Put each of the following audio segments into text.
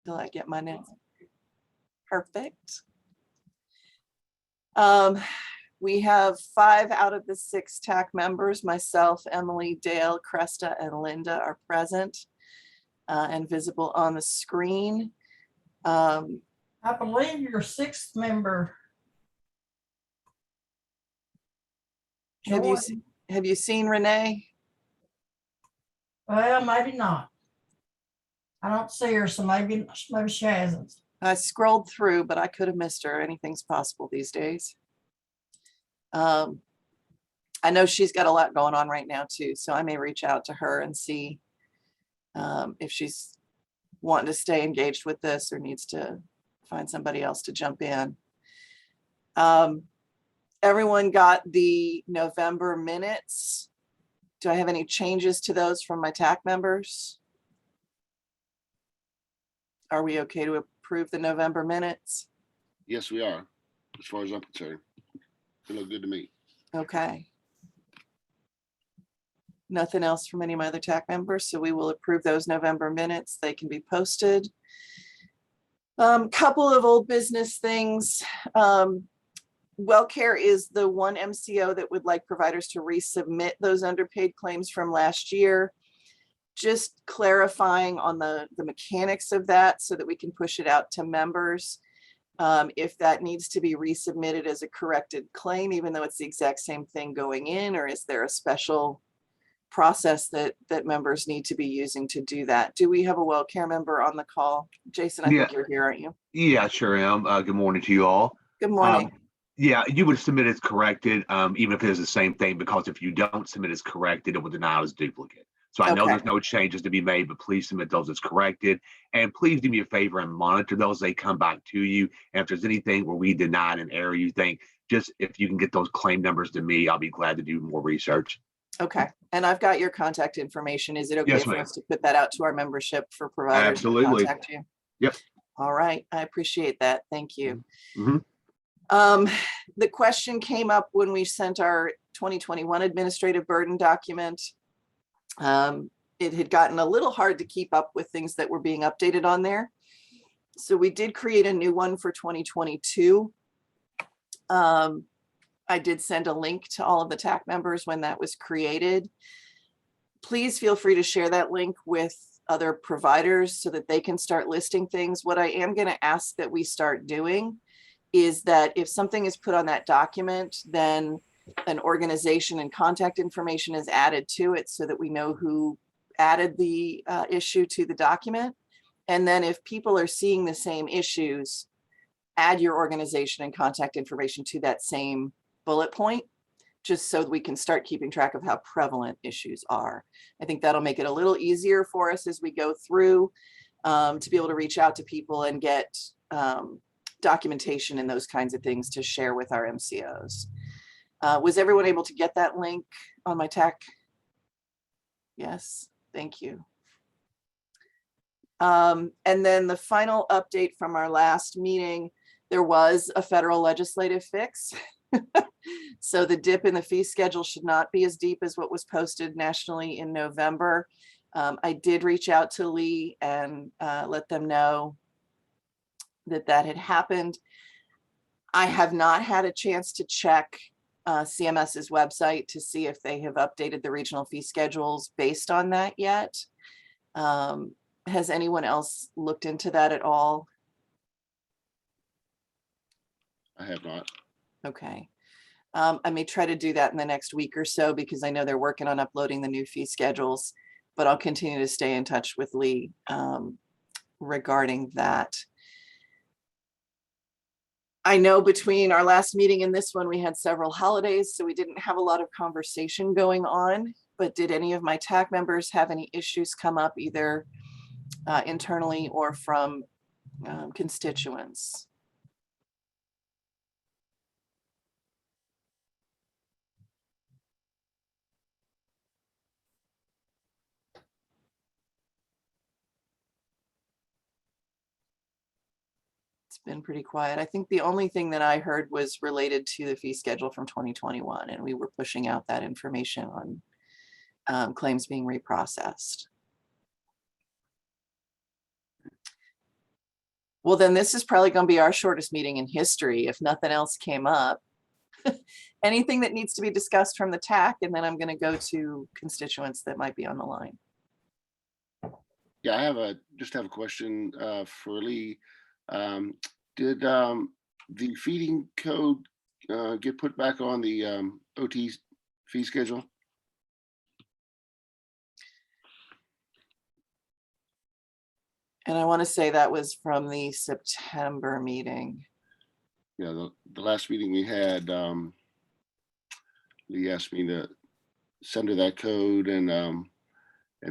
till I get my next. Perfect. We have 5 out of the 6 TAC members, myself, Emily, Dale, Cresta, and Linda are present and visible on the screen. I believe your 6th member. Have you seen Renee? Well, maybe not. I don't see her, so maybe she hasn't. I scrolled through, but I could have missed her. Anything's possible these days. I know she's got a lot going on right now too, so I may reach out to her and see if she's wanting to stay engaged with this or needs to find somebody else to jump in. Everyone got the November minutes. Do I have any changes to those from my TAC members? Are we okay to approve the November minutes? Yes, we are, as far as I'm concerned. They look good to me. Okay. Nothing else from any of my other TAC members, so we will approve those November minutes. They can be posted. Couple of old business things. WellCare is the one MCO that would like providers to resubmit those underpaid claims from last year. Just clarifying on the mechanics of that so that we can push it out to members. If that needs to be resubmitted as a corrected claim, even though it's the exact same thing going in, or is there a special process that members need to be using to do that? Do we have a WellCare member on the call? Jason, I think you're here, aren't you? Yeah, sure am. Good morning to you all. Good morning. Yeah, you would submit as corrected, even if it is the same thing, because if you don't submit as corrected, it will deny it as duplicate. So I know there's no changes to be made, but please submit those as corrected. And please do me a favor and monitor those. They come back to you. And if there's anything where we denied an error, you think, just if you can get those claim numbers to me, I'll be glad to do more research. Okay. And I've got your contact information. Is it okay for us to put that out to our membership for providers to contact you? Yep. All right. I appreciate that. Thank you. Mm-hmm. The question came up when we sent our 2021 administrative burden document. It had gotten a little hard to keep up with things that were being updated on there. So we did create a new one for 2022. I did send a link to all of the TAC members when that was created. Please feel free to share that link with other providers so that they can start listing things. What I am going to ask that we start doing is that if something is put on that document, then an organization and contact information is added to it so that we know who added the issue to the document. And then if people are seeing the same issues, add your organization and contact information to that same bullet point, just so that we can start keeping track of how prevalent issues are. I think that'll make it a little easier for us as we go through to be able to reach out to people and get documentation and those kinds of things to share with our MCOs. Was everyone able to get that link on my TAC? Yes, thank you. And then the final update from our last meeting, there was a federal legislative fix. So the dip in the fee schedule should not be as deep as what was posted nationally in November. I did reach out to Lee and let them know that had happened. I have not had a chance to check CMS's website to see if they have updated the regional fee schedules based on that yet. Has anyone else looked into that at all? I have not. Okay. I may try to do that in the next week or so because I know they're working on uploading the new fee schedules, but I'll continue to stay in touch with Lee regarding that. I know between our last meeting and this one, we had several holidays, so we didn't have a lot of conversation going on, but did any of my TAC members have any issues come up either internally or from constituents? Been pretty quiet. I think the only thing that I heard was related to the fee schedule from 2021, and we were pushing out that information on claims being reprocessed. Well, then this is probably going to be our shortest meeting in history if nothing else came up. Anything that needs to be discussed from the TAC, and then I'm going to go to constituents that might be on the line. Yeah, I just have a question for Lee. Did the feeding code get put back on the OT fee schedule? And I want to say that was from the September meeting. Yeah, the last meeting we had, Lee asked me to send her that code and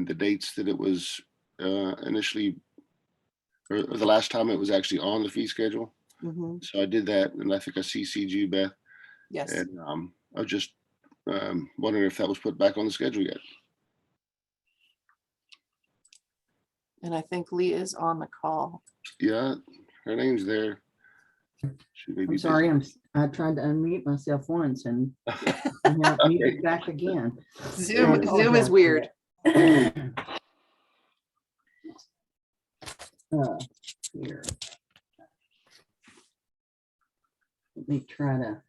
the dates that it was initially, or the last time it was actually on the fee schedule. Mhm. So I did that, and I think I CC'd you, Beth. Yes, And I was just wondering if that was put back on the schedule yet. and I think Lee is on the call. Yeah, her name's there. She may be I'm sorry, busy. I tried to unmute myself once and now muted back again. Zoom is apologize for weird. Here. Let me try to.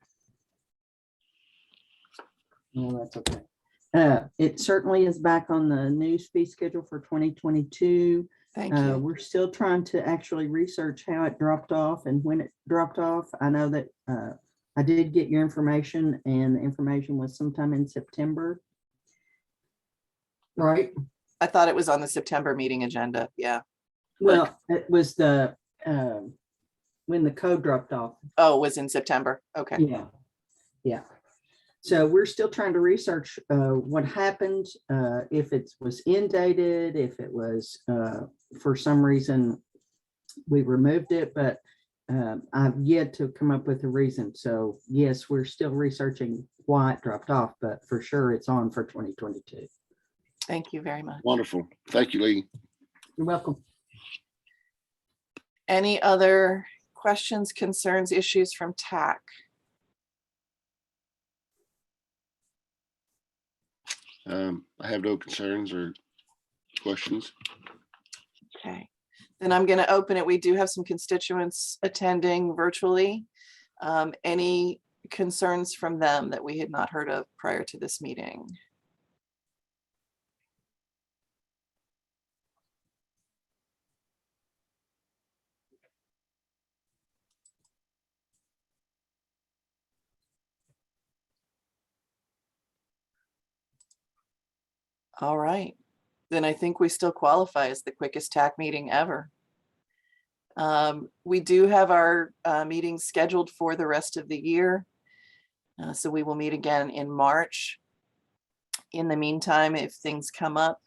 No, that's okay. It certainly is back on the news fee schedule for 2022. Thank you. We're still trying to actually research how it dropped off and when it dropped off. I know that I did get your information, and the information was sometime in September. Right? I thought it was on the September meeting agenda. Yeah. Well, it was the when the code dropped off. Oh, it was in September. Okay. Yeah. Yeah. So we're still trying to research what happened, if it was inundated, if it was for some reason we removed it, but I've yet to come up with a reason. So yes, we're still researching why it dropped off, but for sure it's on for 2022. Thank you very much. Wonderful. Thank you, Lee. You're welcome. Any other questions, concerns, issues from TAC? I have no concerns or questions. Okay, then I'm going to open it. We do have some constituents attending virtually. Any concerns from them that we had not heard of prior to this meeting? All right, then I think we still qualify as the quickest TAC meeting ever. We do have our meetings scheduled for the rest of the year. So we will meet again in March. In the meantime, if things come up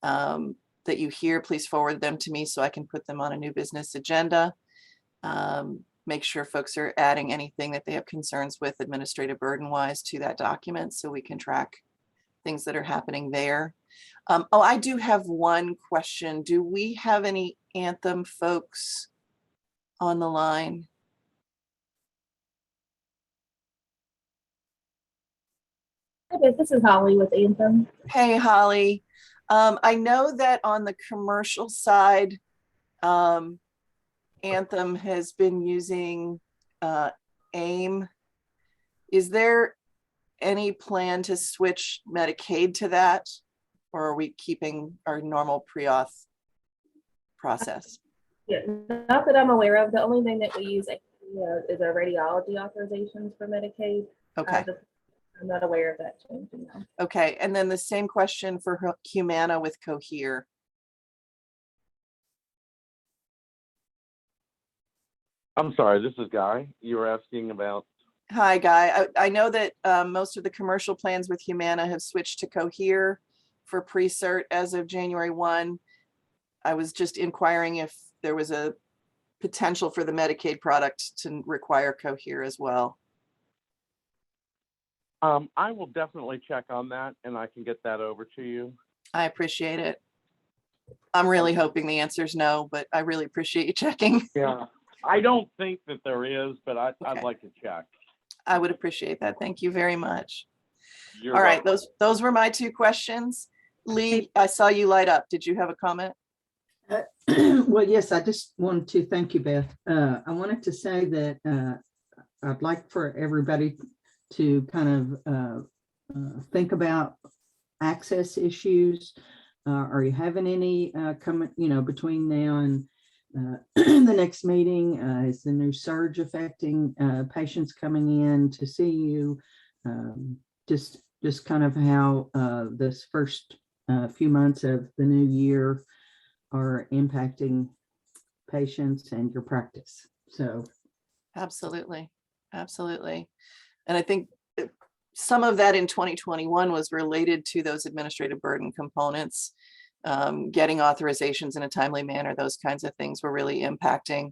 that you hear, please forward them to me so I can put them on a new business agenda. Make sure folks are adding anything that they have concerns with administrative burden wise to that document so we can track things that are happening there. Oh, I do have one question. Do we have any Anthem folks on the line? Hi, this is Holly with Anthem. Hey, Holly. I know that on the commercial side, Anthem has been using AIM. Is there any plan to switch Medicaid to that? Or are we keeping our normal pre-auth process? Yeah, not that I'm aware of. The only thing that we use is our radiology authorizations for Medicaid. Okay. I'm not aware of that changing now. Okay, and then the same question for Humana with Cohere. I'm sorry, this is Guy. You were asking about. Hi, Guy. I know that most of the commercial plans with Humana have switched to Cohere for pre-cert as of January 1. I was just inquiring if there was a potential for the Medicaid product to require Cohere as well. I will definitely check on that and I can get that over to you. I appreciate it. I'm really hoping the answer is no, but I really appreciate you checking. Yeah, I don't think that there is, but I'd Okay. like to check. I would appreciate that. Thank you very much. You're All right, welcome. those were my two questions. Lee, I saw you light up. Did you have a comment? Well, yes, I just wanted to thank you, Beth. I wanted to say that I'd like for everybody to kind of think about access issues. Are you having any coming, between now and the next meeting? Is the new surge affecting patients coming in to see you? Just kind of how this first few months of the new year are impacting patients and your practice. So Absolutely. Absolutely. And I think some of that in 2021 was related to those administrative burden components. Getting authorizations in a timely manner, those kinds of things were really impacting.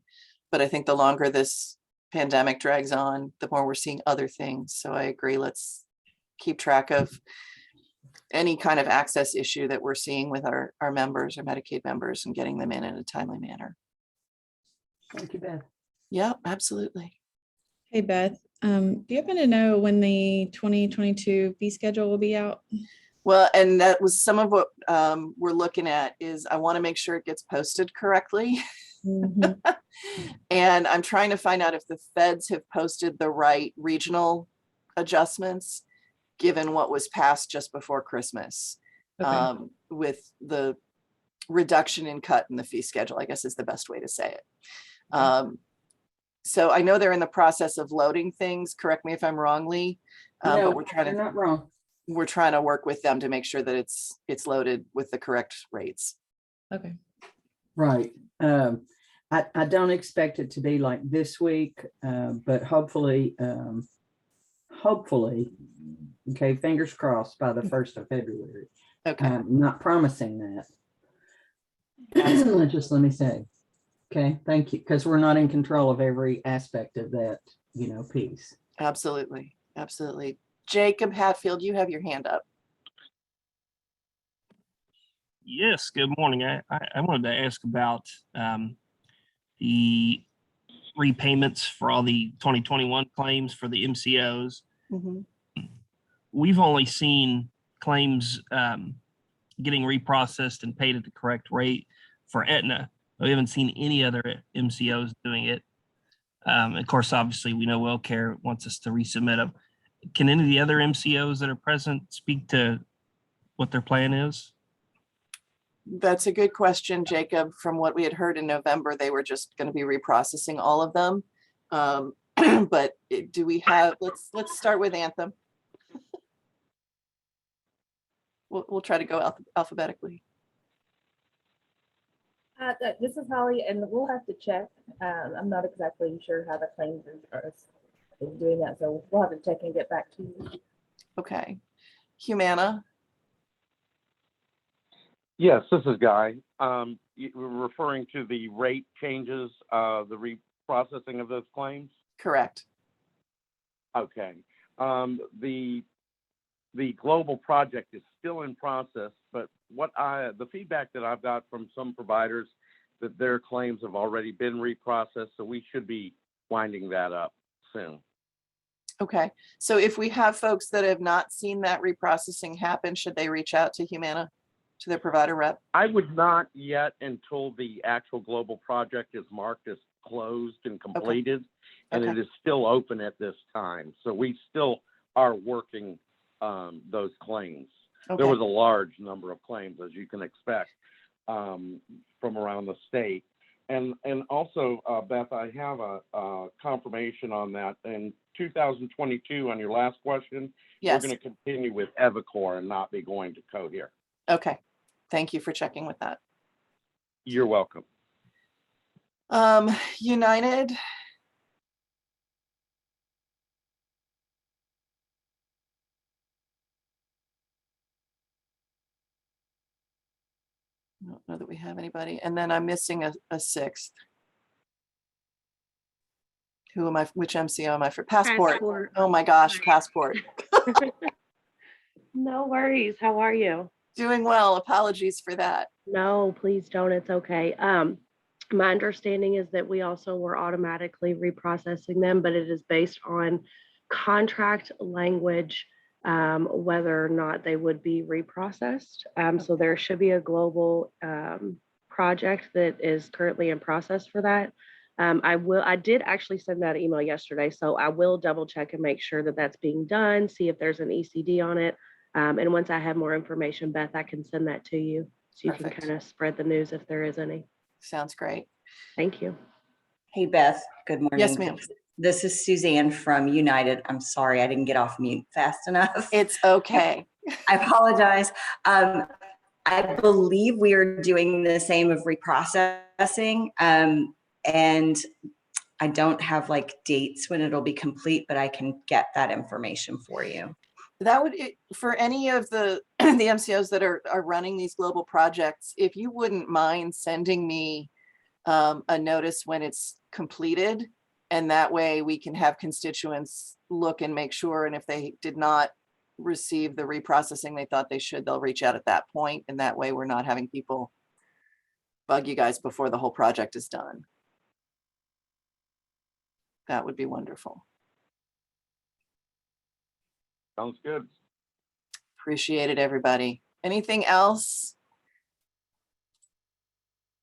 But I think the longer this pandemic drags on, the more we're seeing other things. So I agree, let's keep track of any kind of access issue that we're seeing with our members, our Medicaid members, and getting them in a timely manner. thank you, Beth. Yeah, absolutely. Hey Beth, do you happen to know when the 2022 fee schedule will be out? Well, and that was some of what we're looking at is I want to make sure it gets posted correctly. Mhm. And I'm trying to find out if the feds have posted the right regional adjustments, given what was passed just before Christmas, Okay. with the reduction in cut in the fee schedule, I guess is the best way to say it. So I know they're in the process of loading things. Correct me if I'm wrong, Lee. No, But you're not wrong. we're trying to work with them to make sure that it's loaded with the correct rates. Okay. Right. I don't expect it to be like this week, but hopefully, okay, fingers crossed by the 1st of February. Okay. I'm not promising that. Just let me say, okay, thank you, because we're not in control of every aspect of that, piece. Absolutely. Absolutely. Jacob Hatfield, you have your hand up. Yes, good morning. I wanted to ask about the repayments for all the 2021 claims for the MCOs. Mhm. We've only seen claims getting reprocessed and paid at the correct rate for Aetna. We haven't seen any other MCOs doing it. Of course, obviously, we know WellCare wants us to resubmit them. Can any of the other MCOs that are present speak to what their plan is? That's a good question, Jacob. From what we had heard in November, they were just going to be reprocessing all of them. But do we have, let's start with Anthem. We'll try to go alphabetically. This is Holly, and we'll have to check. I'm not exactly sure how the claims is doing that, so we'll have to check and get back to you. Okay. Humana. Yes, this is Guy. You were referring to the rate changes, the reprocessing of those claims? Correct. Okay. The global project is still in process, but the feedback that I've got from some providers that their claims have already been reprocessed, so we should be winding that up soon. Okay. So if we have folks that have not seen that reprocessing happen, should they reach out to Humana, to their provider rep? I would not yet until the actual global project is marked as closed and completed, and Okay. it is still open at this time. So we still are working those claims. Okay. There was a large number of claims, as you can expect, from around the state. And also, Beth, I have a confirmation on that. In 2022, on your last question, Yes. we're going to continue with Evacor and not be going to Cohere. Okay. Thank you for checking with that. You're welcome. United. I don't know that we have anybody. And then I'm missing a sixth. Who am I? Which MCO am I for? Passport. Oh my gosh, Passport. No worries. How are you? Doing well. Apologies for that. No, please don't. It's okay. My understanding is that we also were automatically reprocessing them, but it is based on contract language, whether or not they would be reprocessed. So there should be a global project that is currently in process for that. I did actually send that email yesterday, so I will double check and make sure that that's being done, see if there's an ECD on it. And once I have more information, Beth, I can send that to you so you can Perfect. kind of spread the news if there is any. Sounds great. Thank you. Hey, Beth, good morning. Yes, ma'am. This is Suzanne from United. I'm sorry, I didn't get off mute fast enough. It's okay. I apologize. I believe we are doing the same of reprocessing. And I don't have like dates when it'll be complete, but I can get that information for you. That would, for any of the the MCOs that are running these global projects, if you wouldn't mind sending me a notice when it's completed, and that way we can have constituents look and make sure, and if they did not receive the reprocessing they thought they should, they'll reach out at that point, and that way we're not having people bug you guys before the whole project is done. That would be wonderful. Sounds good. Appreciate it, everybody. Anything else?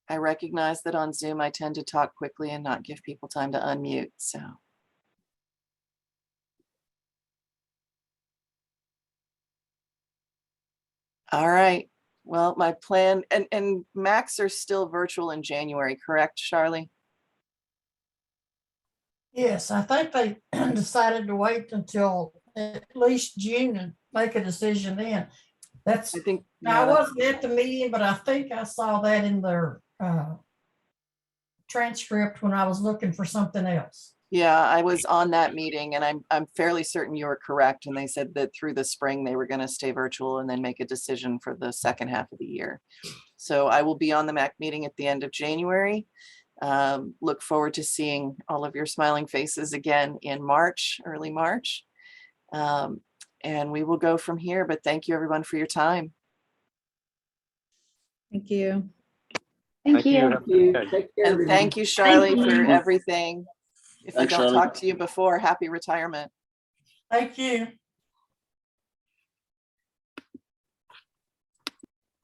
I recognize that on Zoom, I tend to talk quickly and not give people time to unmute, so. All right, well, my plan, and Macs are still virtual in January, correct, Charlie? Yes, I think they decided to wait until at least June and make a decision then. That's, I think. I yeah, wasn't at the meeting, but I think I saw that in their transcript when I was looking for something else. Yeah, I was on that meeting, and I'm fairly certain you were correct. And they said that through the spring, they were going to stay virtual and then make a decision for the second half of the year. So I will be on the MAC meeting at the end of January. Look forward to seeing all of your smiling faces again in March, early March. And we will go from here, but thank you everyone for your time. Thank you. Thank you. Have a good day. Take care, And everybody. thank you, Charlie, Thank for you. everything. If I Thanks, don't Charlie. talk to you before, happy retirement. Thank you.